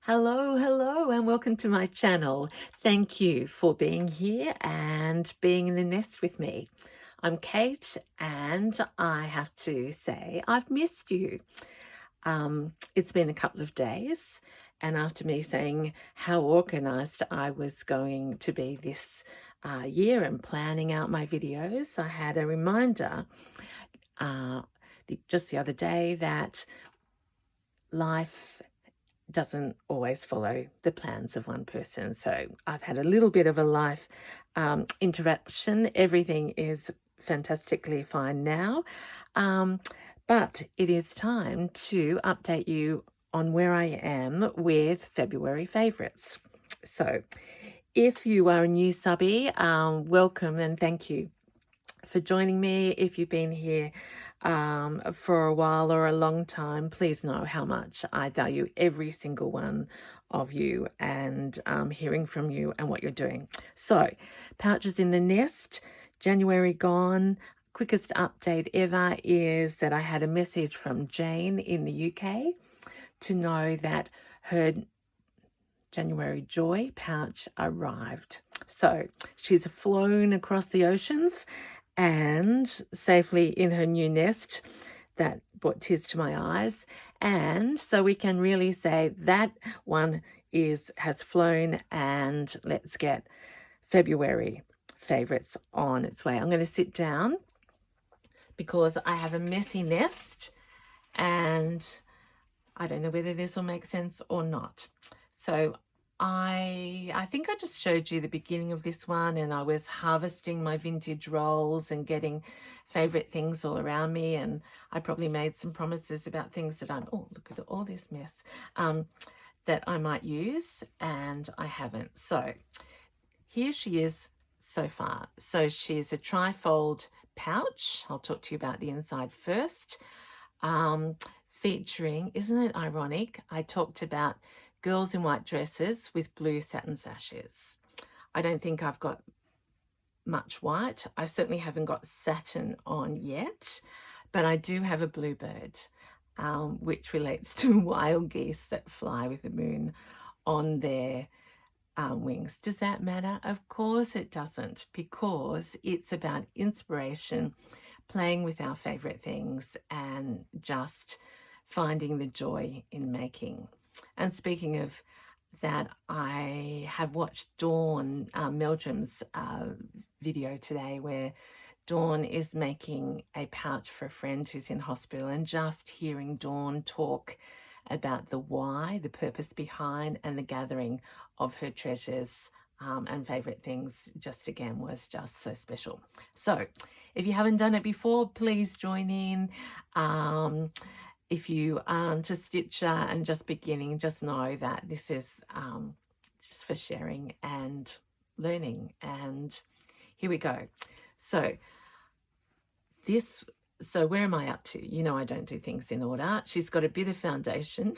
Hello, and welcome to my channel. Thank you for being here and being in the nest with me. I'm Kate, and I have to say I've missed you. It's been a couple of days, and after me saying how organized I was going to be this year and planning out my videos, I had a reminder uh, just the other day that life doesn't always follow the plans of one person. So I've had a little bit of a life interruption. Everything is fantastically fine now. Um, but it is time to update you on where I am with February favourites. So if you are a new subby, welcome and thank you for joining me. If you've been here for a while or a long time, please know how much I value every single one of you and hearing from you and what you're doing. So, pouches in the nest, January gone. Quickest update ever is that I had a message from Jane in the UK to know that her January Joy pouch arrived. So she's flown across the oceans and safely in her new nest. That brought tears to my eyes. And so we can really say that one has flown, and let's get February favorites on its way. I'm going to sit down because I have a messy nest and I don't know whether this will make sense or not. So I think I just showed you the beginning of this one, and I was harvesting my vintage rolls and getting favorite things all around me, and I probably made some promises about things that oh, look at all this mess, that I might use, and I haven't. So here she is so far. So she's a trifold pouch. I'll talk to you about the inside first. Featuring, isn't it ironic? I talked about girls in white dresses with blue satin sashes. I don't think I've got much white. I certainly haven't got satin on yet, but I do have a bluebird, which relates to wild geese that fly with the moon on their wings. Does that matter? Of course it doesn't, because it's about inspiration, playing with our favorite things, and just finding the joy in making. And speaking of that, I have watched Dawn Meldrum's video today where Dawn is making a pouch for a friend who's in hospital, and just hearing Dawn talk about the why, the purpose behind, and the gathering of her treasures and favorite things just again was just so special. So if you haven't done it before, please join in. If you aren't a stitcher and just beginning, just know that this is just for sharing and learning. And here we go. So where am I up to? You know I don't do things in order. She's got a bit of foundation.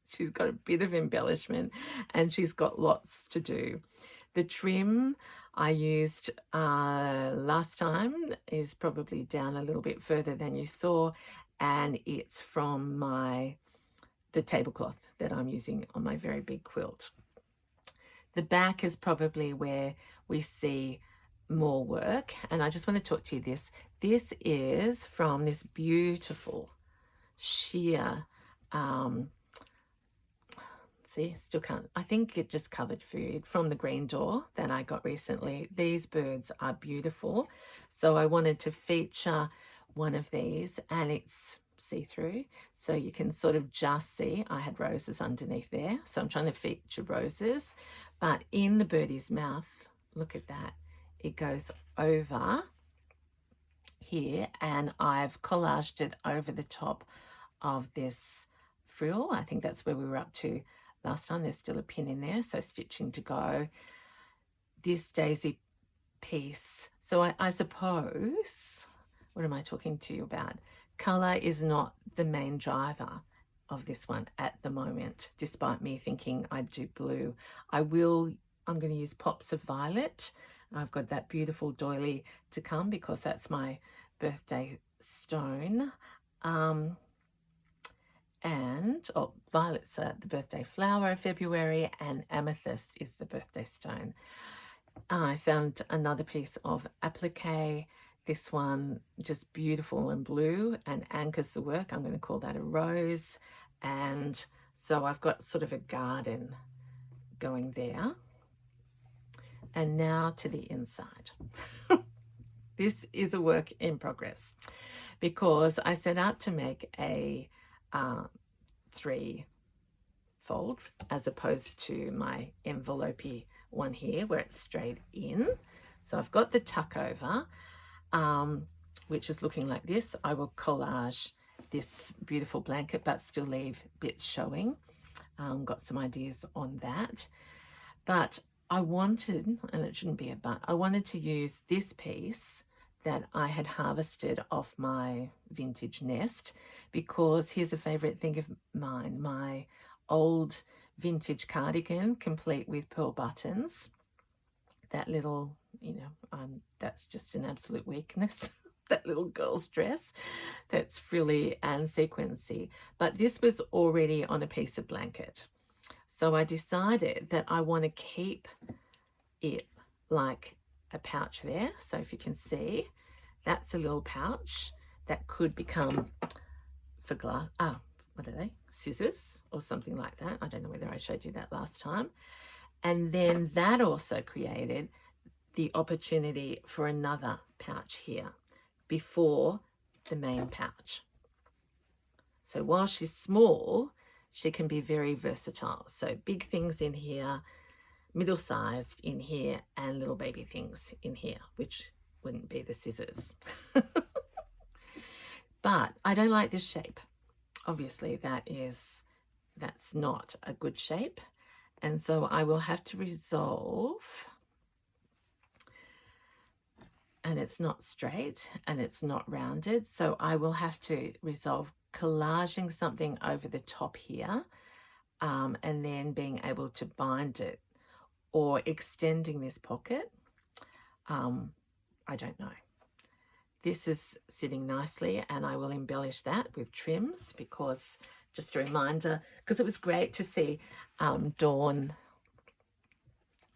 She's got a bit of embellishment, and she's got lots to do. The trim I used last time is probably down a little bit further than you saw, and it's from the tablecloth that I'm using on my very big quilt. The back is probably where we see more work, and I just want to talk to you this is from this beautiful sheer see, still can't, I think it just covered food from the green door that I got recently. These birds are beautiful, so I wanted to feature one of these, and it's see-through, so you can sort of just see I had roses underneath there, so I'm trying to feature roses. But in the birdie's mouth, look at that, it goes over here, and I've collaged it over the top of this frill. I think that's where we were up to last time. There's still a pin in there, so stitching to go. This daisy piece, so I suppose, what am I talking to you about? Colour is not the main driver of this one at the moment, despite me thinking I'd do blue. I'm going to use pops of violet. I've got that beautiful doily to come because that's my birthday stone. And violets are the birthday flower of February, and amethyst is the birthday stone. I found another piece of applique. This one just beautiful and blue and anchors the work. I'm going to call that a rose. And so I've got sort of a garden going there. And now to the inside. This is a work in progress because I set out to make a 3-fold as opposed to my envelopey one here where it's straight in. So I've got the tuck over, which is looking like this. I will collage this beautiful blanket but still leave bits showing. Got some ideas on that. But I wanted, and it shouldn't be a but, I wanted to use this piece that I had harvested off my vintage nest because here's a favourite thing of mine, my old vintage cardigan complete with pearl buttons. That little, that's just an absolute weakness. That little girl's dress that's frilly and sequency. But this was already on a piece of blanket. So I decided that I want to keep it like a pouch there. So if you can see, that's a little pouch that could become for glass. What are they? Scissors or something like that. I don't know whether I showed you that last time. And then that also created the opportunity for another pouch here before the main pouch. So while she's small, she can be very versatile. So big things in here, middle-sized in here, and little baby things in here, which wouldn't be the scissors. But I don't like this shape. Obviously, that's not a good shape. And so I will have to resolve, and it's not straight and it's not rounded. So I will have to resolve collaging something over the top here, and then being able to bind it or extending this pocket. I don't know. This is sitting nicely and I will embellish that with trims because just a reminder, because it was great to see Dawn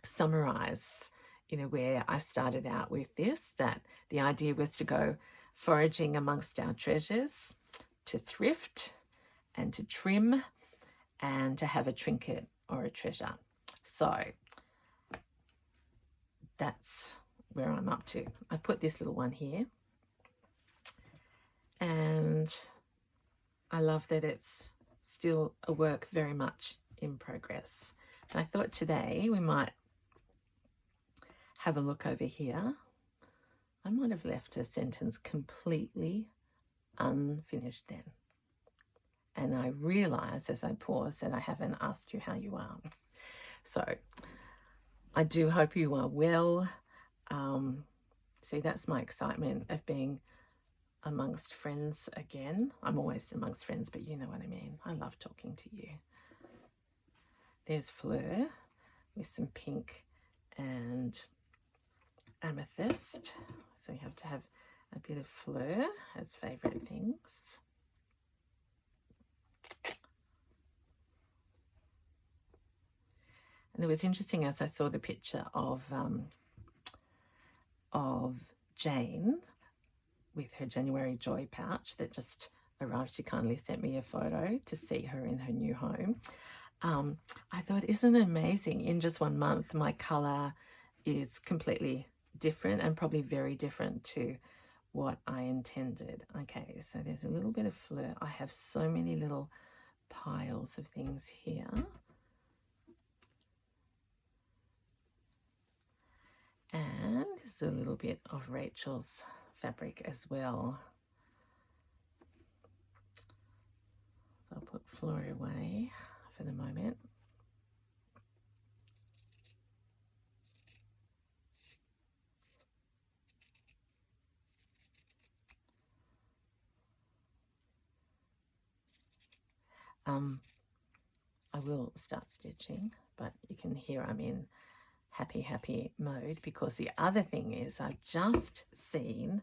summarize, where I started out with this, that the idea was to go foraging amongst our treasures, to thrift and to trim and to have a trinket or a treasure. So that's where I'm up to. I put this little one here and I love that it's still a work very much in progress. And I thought today we might have a look over here. I might have left a sentence completely unfinished then. And I realize as I pause that I haven't asked you how you are. So I do hope you are well. See, that's my excitement of being amongst friends again. I'm always amongst friends, but you know what I mean. I love talking to you. There's Fleur with some pink and amethyst. So you have to have a bit of Fleur as favourite things. And it was interesting as I saw the picture of Jane with her January Joy pouch that just arrived. She kindly sent me a photo to see her in her new home. I thought, isn't it amazing? In just 1 month, my colour is completely different and probably very different to what I intended. Okay, so there's a little bit of Fleur. I have so many little piles of things here. And there's a little bit of Rachel's fabric as well. So I'll put Fleur away for the moment. I will start stitching, but you can hear I'm in happy mode because the other thing is I've just seen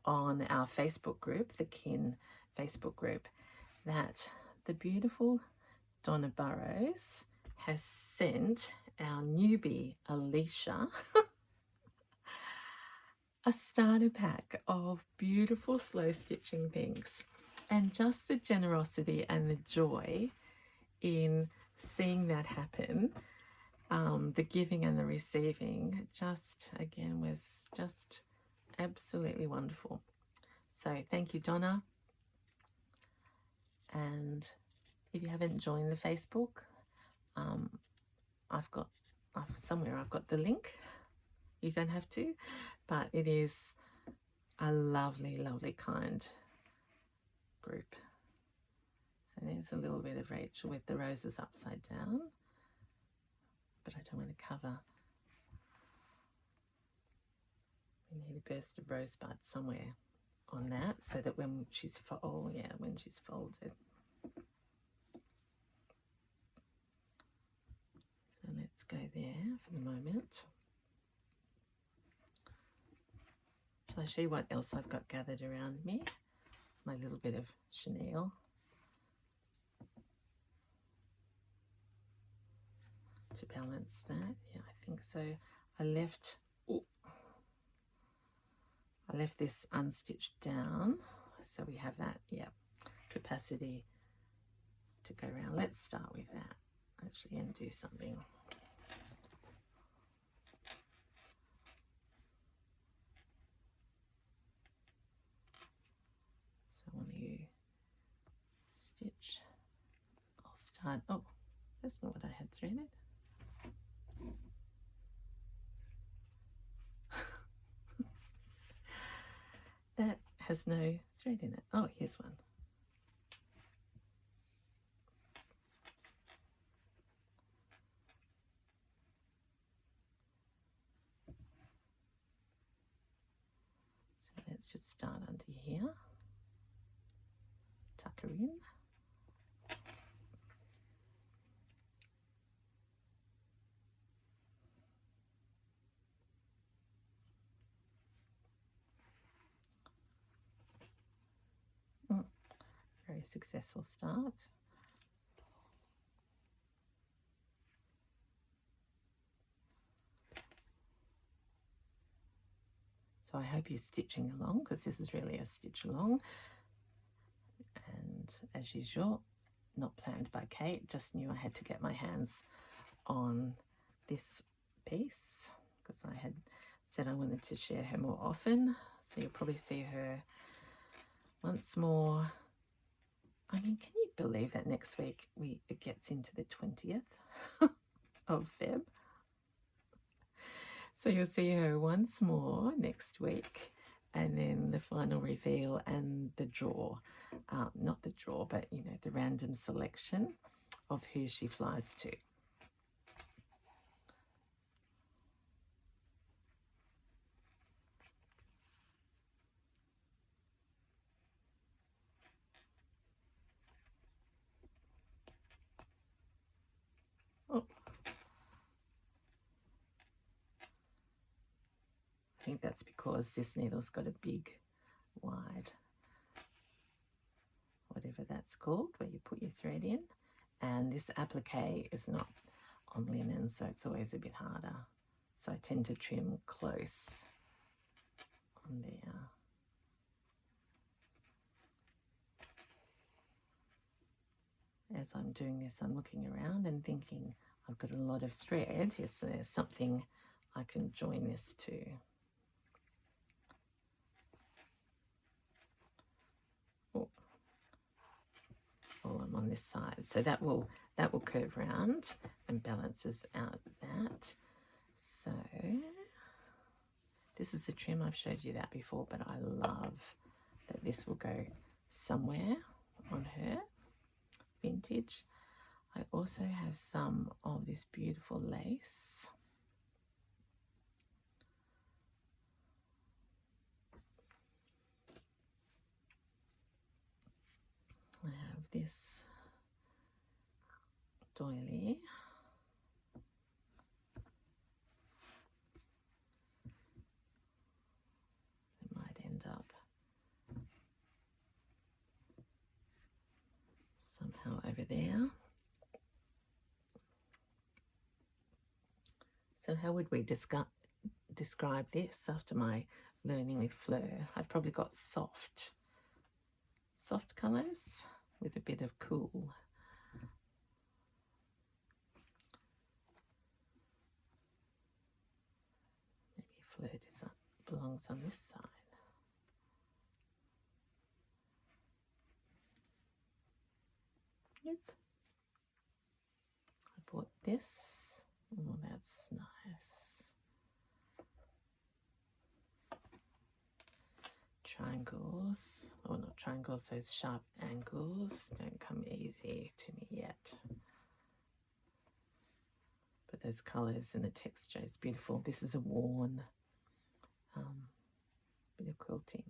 on our Facebook group, the KiN Facebook group, that the beautiful Donna Burrows has sent our newbie Alicia a starter pack of beautiful slow stitching things, and just the generosity and the joy in seeing that happen, the giving and the receiving, just again was just absolutely wonderful. So thank you, Donna. And if you haven't joined the Facebook, I've got the link. You don't have to, but it is a lovely, lovely, kind group. So there's a little bit of Rachel with the roses upside down, but I don't want to cover. We need a burst of rosebud somewhere on that, so that when she's when she's folded. So let's go there for the moment. Shall I show you what else I've got gathered around me? My little bit of chenille. To balance that, yeah, I think so. I left this unstitched down, so we have that, yeah, capacity to go around. Let's start with that actually and do something. So when you stitch, I'll start, oh, that's not what I had threaded. That has no thread in it. Oh, here's one. So let's just start under here, tuck her in. Very successful start. So I hope you're stitching along, because this is really a stitch along. And as usual, not planned by Kate, just knew I had to get my hands on this piece because I had said I wanted to share her more often. So you'll probably see her once more. I mean, can you believe that next week it gets into the 20th of Feb? So you'll see her once more next week, and then the final reveal and the draw, not the draw, but you know, the random selection of who she flies to. Oh, I think that's because this needle's got a big, wide, whatever that's called, where you put your thread in, and this applique is not on linen, so it's always a bit harder. So I tend to trim close on there. As I'm doing this, I'm looking around and thinking, I've got a lot of thread. Yes, there's something I can join this to. Oh, while I'm on this side, so that will curve round and balances out that. So this is the trim. I've showed you that before, but I love that this will go somewhere on her. Vintage. I also have some of this beautiful lace. I have this doily. It might end up somehow So how would we describe this after my learning with Fleur? I've probably got soft colours with a bit of cool. Maybe Fleur belongs on this side. Yep. I bought this. Oh, that's nice. Triangles, or not triangles, those sharp angles don't come easy to me yet. But those colours and the texture is beautiful. This is a worn bit of quilting.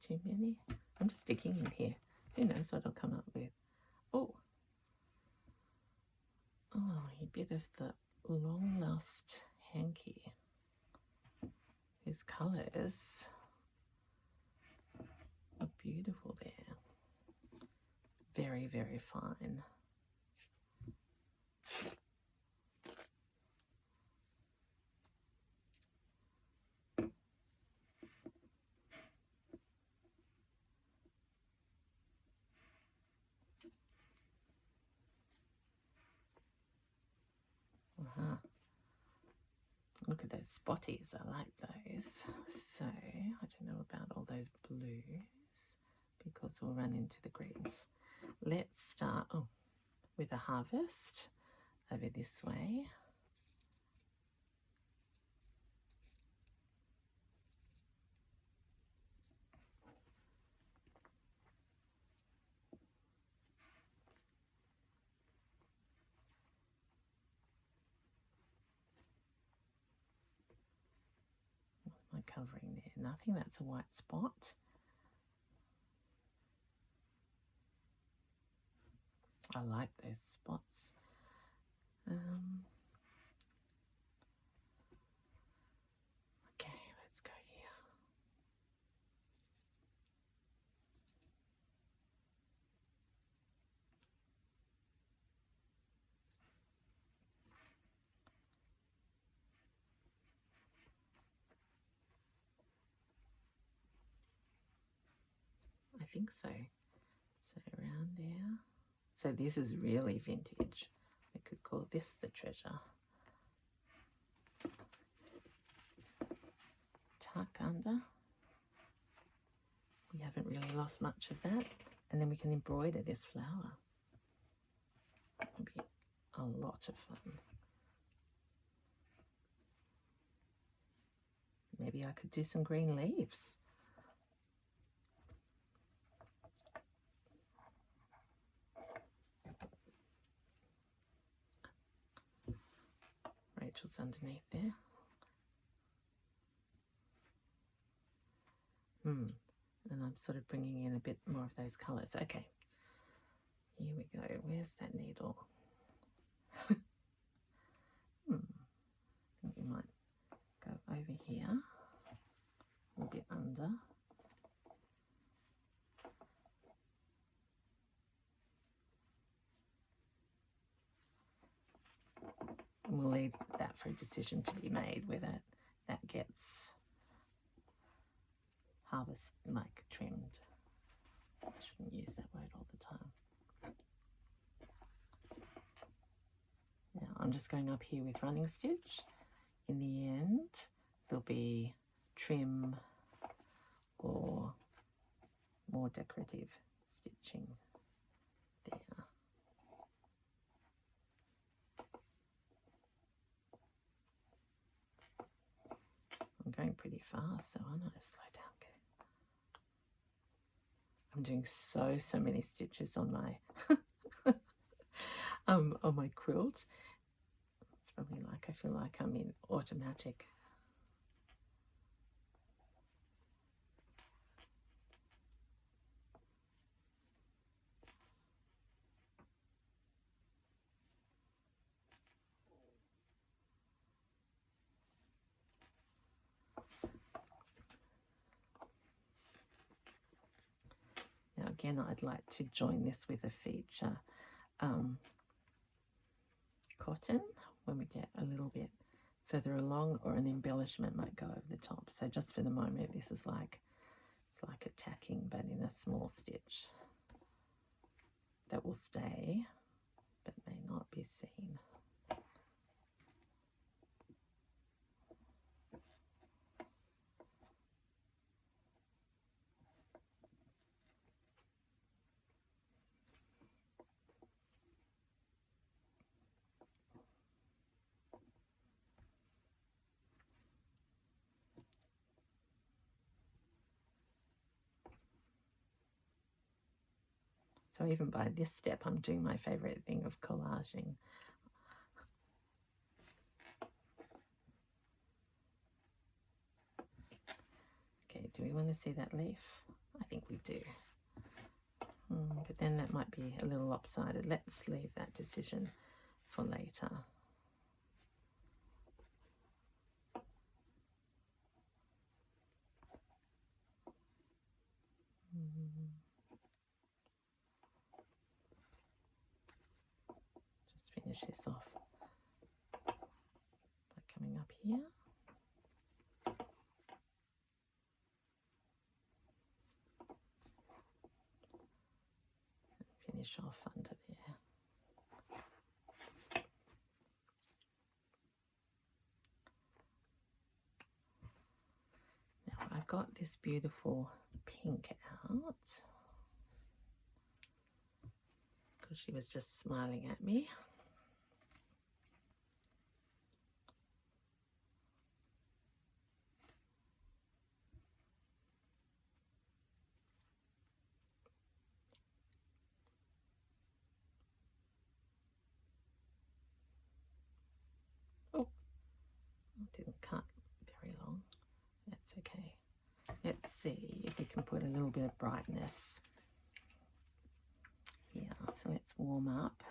Too many? I'm just sticking in here. Who knows what I'll come up with. Oh, a bit of the long lost hanky. His colours are beautiful there. Very, very fine. Look at those spotties, I like those. So, I don't know about all those blues because we'll run into the greens. Let's start with a harvest over this way. What am I covering there? Nothing, that's a white spot. I like those spots. Okay, let's go here. I think so. So around there. So this is really vintage. I could call this the treasure. Tuck under. We haven't really lost much of that. And then we can embroider this flower. It'll be a lot of fun. Maybe I could do some green leaves. Rachel's underneath there. And I'm sort of bringing in a bit more of those colours. Okay, here we go. Where's that needle? I think we might go over here, a bit under. And we'll leave that for a decision to be made, whether that gets trimmed. I shouldn't use that word all the time. Now I'm just going up here with running stitch. In the end, there'll be trim or more decorative stitching there. I'm going pretty fast, so I'm going to slow down. I'm doing so many stitches on my on my quilt. It's probably like I feel like I'm in automatic. again, I'd like to join this with a feature cotton when we get a little bit further along, or an embellishment might go over the top. So just for the moment, this is like, it's like a tacking, but in a small stitch that will stay but may not be seen. So even by this step, I'm doing my favorite thing of collaging. Okay, do we want to see that leaf? I think we do. But then that might be a little lopsided. Let's leave that decision for later. Just finish this off by coming up here. And finish off under there. Now I've got this beautiful pink out because she was just smiling at me. Oh, didn't cut very long. That's okay. Let's see if we can put a little bit of brightness here. So let's warm up.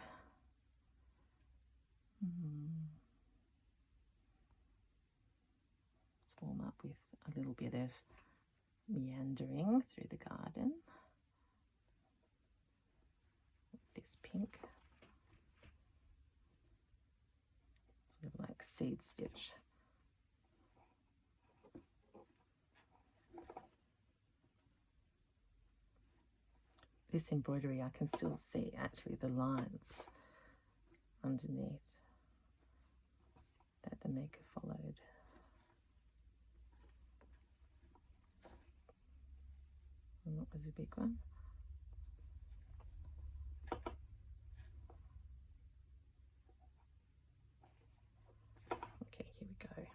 Let's warm up with a little bit of meandering through the garden with this pink. Sort of like seed stitch. This embroidery, I can still see actually the lines underneath that the maker followed. And that was a big one. Okay, here we go.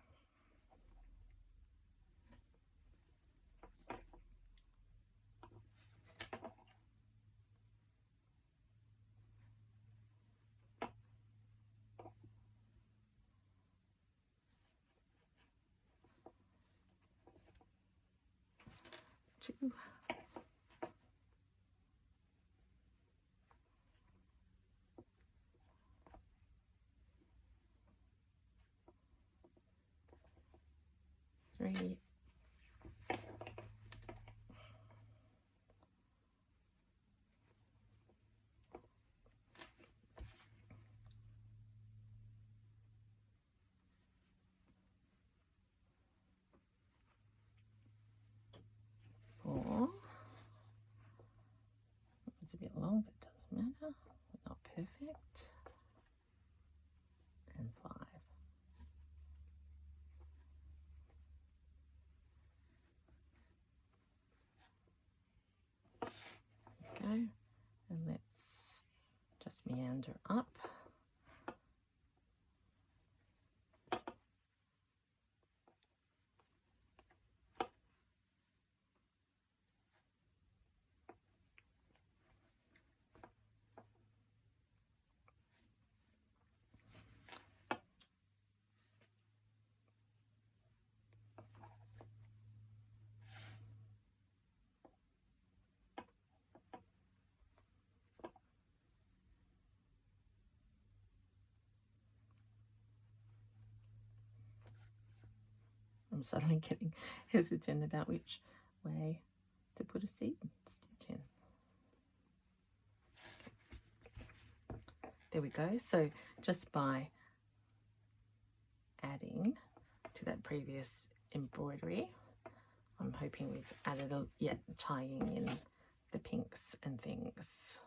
Two. 3. 4. It's a bit long, but it doesn't matter. We're not perfect. And 5. Go, and let's just meander up. I'm suddenly getting hesitant about which way to put a seed stitch in. there we go. So just by adding to that previous embroidery, I'm hoping we've added tying in the pinks and things.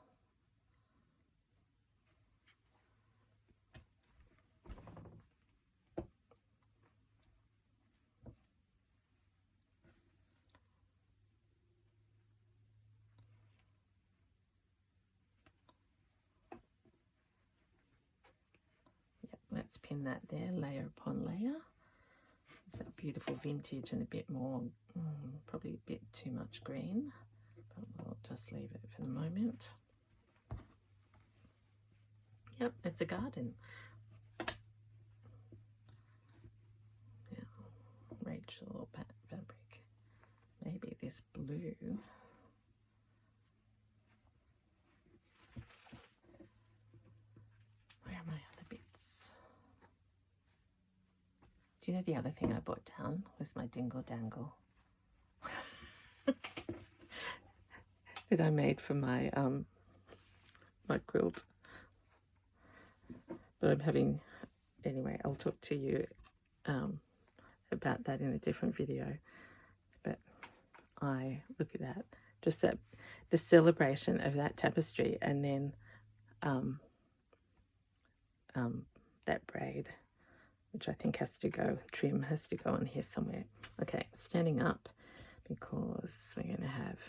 Let's pin that there, layer upon layer. It's that beautiful vintage and a bit more, probably a bit too much green, but we'll just leave it for the moment. Yep, it's a garden. Yeah, Rachel fabric. Maybe this blue. Where are my other bits? Do you know the other thing I brought down was my dingle dangle that I made for my my quilt. But I'm having, anyway, I'll talk to you about that in a different video. But I look at that, just that the celebration of that tapestry, and then that braid, which I think has to go, trim has to go on here somewhere. Okay, standing up, because we're going to have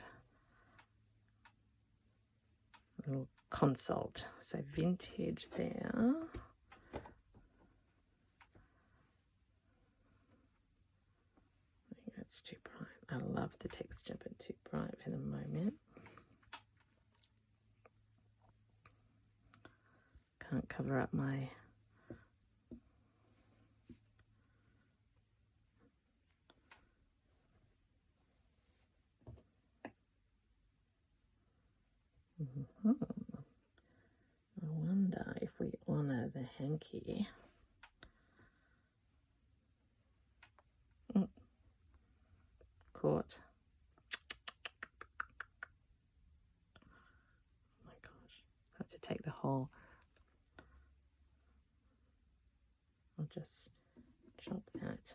a little consult. So vintage there. I think that's too bright. I love the texture, but too bright for the moment. Can't cover up my I wonder if we honour the hanky. Caught. Oh my gosh, I have to take the whole. I'll just chop that.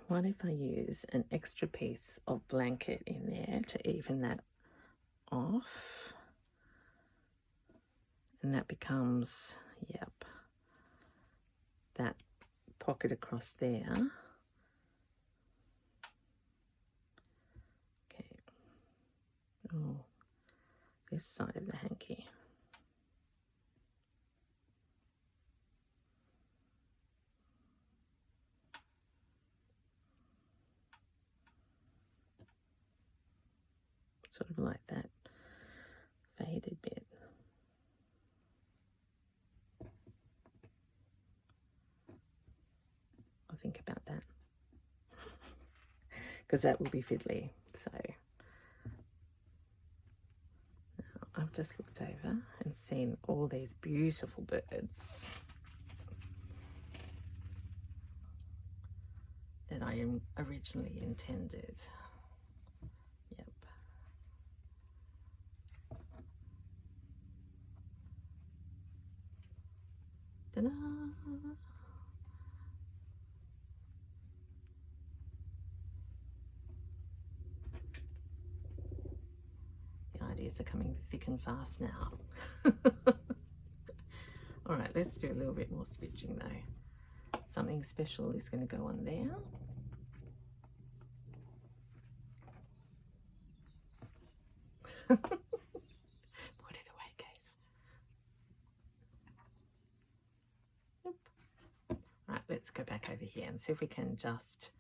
What if I use an extra piece of blanket in there to even that off? And that becomes, yep, that pocket across there. Okay. Oh, this side of the hanky. Sort of like that faded bit. I'll think about that. Because that will be fiddly. So now I've just looked over and seen all these beautiful birds that I originally intended. Yep. Ta-da! The ideas are coming thick and fast now. All right, let's do a little bit more stitching though. Something special is going to go on there. Put it away, Kate. Yep. Right, let's go back over here and see if we can just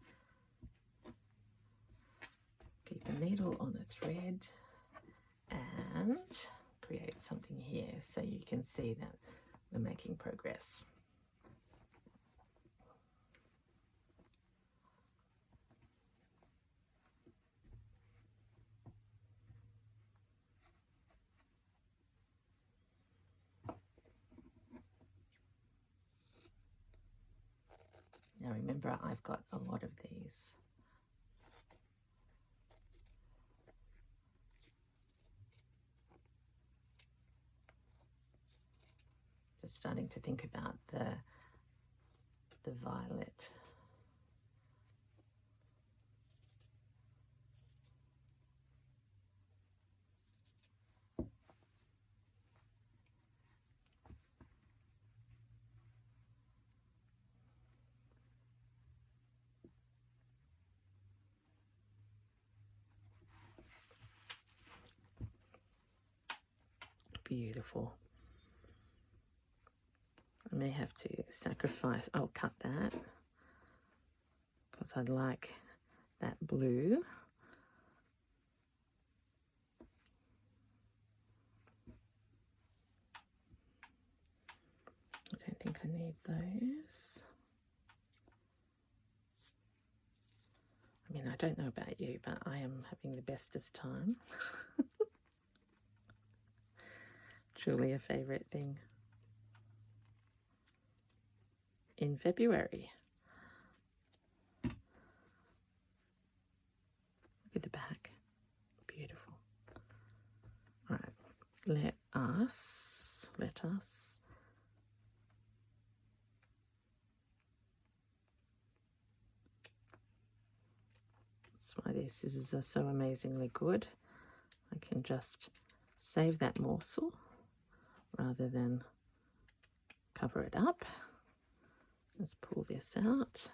keep the needle on the thread and create something here so you can see that we're making progress. Now remember, I've got a lot of these. Just starting to think about the violet. Beautiful. I may have to sacrifice, I'll cut that because I like that blue. I don't think I need those. I mean, I don't know about you, but I am having the bestest time. Truly a favourite thing. In February. Look at the back. Beautiful. All right. Let us. That's why these scissors are so amazingly good. I can just save that morsel rather than cover it up. Let's pull this out.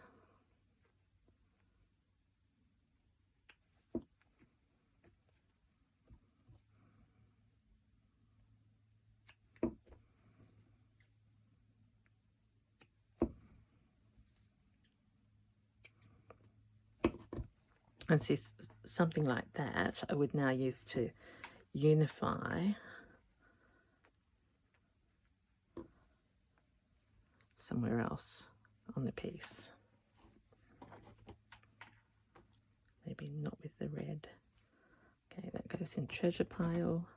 And see, something like that I would now use to unify somewhere else on the piece. Maybe not with the red. Okay, that goes in treasure pile.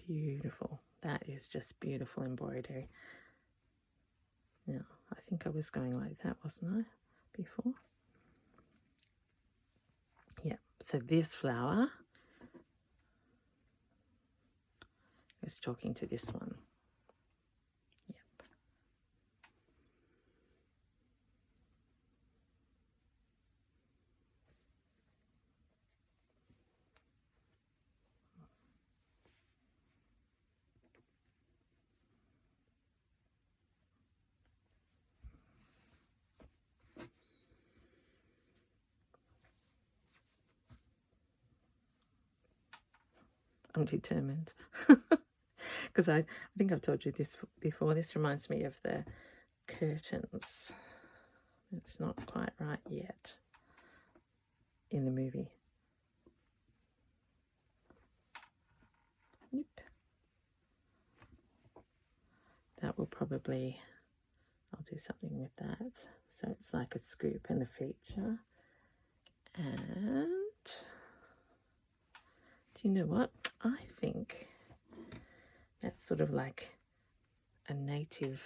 Beautiful. That is just beautiful embroidery. Now, I think I was going like that, wasn't I, before? Yeah, so this flower is talking to this one. Yep. I'm determined. Because I think I've told you this before. This reminds me of the curtains. It's not quite right yet in the movie. Yep. That will probably, I'll do something with that. So it's like a scoop and a feature. And do you know what? I think that's sort of like a natural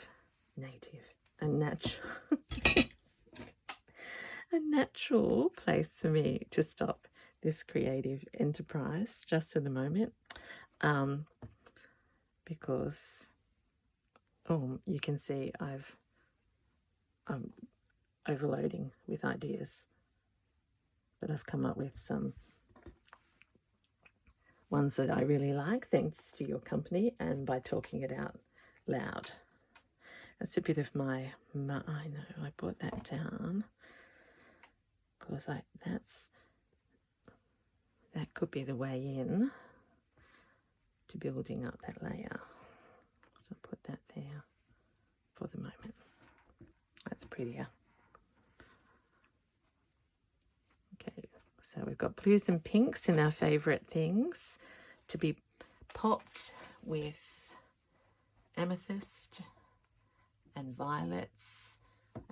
a natural place for me to stop this creative enterprise just for the moment, because you can see I'm overloading with ideas, but I've come up with some ones that I really like thanks to your company and by talking it out loud. That's a bit of my I know I brought that down because that could be the way in to building up that layer. So I'll put that there for the moment. That's prettier. Okay, so we've got blues and pinks in our favourite things to be popped with amethyst and violets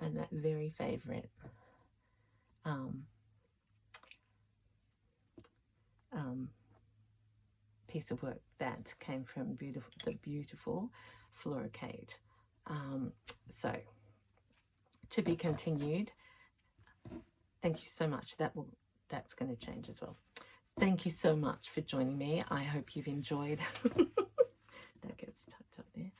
and that very favourite piece of work that came from the beautiful Flora Kate. So to be continued. Thank you so much. That's going to change as well. Thank you so much for joining me. I hope you've enjoyed. That gets tucked up there.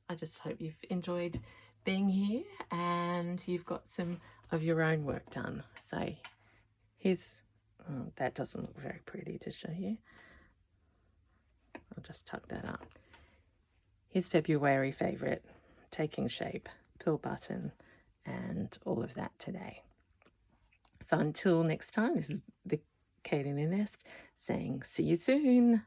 I just hope you've enjoyed being here and you've got some of your own work done. So here's, that doesn't look very pretty to show you. I'll just tuck that up. Here's February favourite, taking shape, pill button, and all of that today. So until next time, this is the Kate in the Nest saying see you soon.